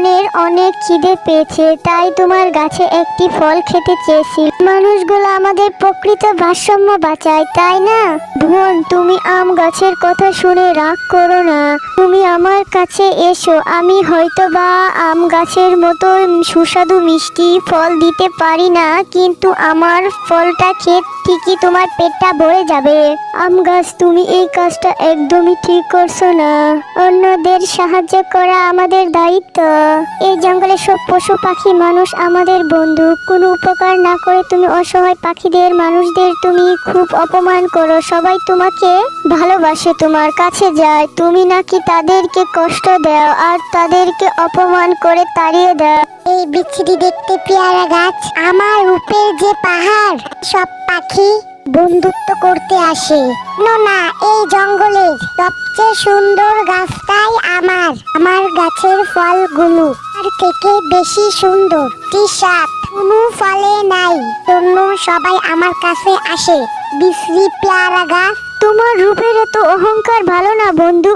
মনের অনেক খিদে পেয়েছে, তাই তোমার গাছে একটি ফল খেতে চেয়েছি। মানুষগুলো আমাদের প্রকৃত ভারসাম্য বাঁচায়, তাই না? বোন, তুমি আম গাছের কথা শুনে রাগ করো না। তুমি আমার কাছে এসো, আমি হয়তো বা আম গাছের মতো সুস্বাদু মিষ্টি ফল দিতে পারি না, কিন্তু আমার ফলটা খেয়ে ঠিকই তোমার পেটটা ভরে যাবে। আম গাছ, তুমি এই কাজটা একদমই ঠিক করছো না। অন্যদের সাহায্য করা আমাদের দায়িত্ব। এই জঙ্গলে সব পশু পাখি মানুষ আমাদের বন্ধু। কোনো উপকার না করে তুমি অসহায় পাখিদের, মানুষদের তুমি খুব অপমান করো। সবাই তোমাকে ভালোবাসে, তোমার কাছে যায়, তুমি নাকি তাদেরকে কষ্ট দাও আর তাদেরকে অপমান করে তাড়িয়ে দাও। এই বিচ্ছিরি দেখতে পেয়ারা গাছ, আমার রূপের যে পাহাড়, সব পাখি বন্ধুত্ব করতে আসে। না, এই জঙ্গলের সবচেয়ে সুন্দর গাছটাই আমার গাছের ফলগুলো আর থেকে বেশি সুন্দর। কি স্বাদ কোনো ফলে নাই, জন্য সবাই আমার কাছে আসে। বিশ্রী পেয়ারা গাছ। তোমার রূপের এত অহংকার ভালো না বন্ধু।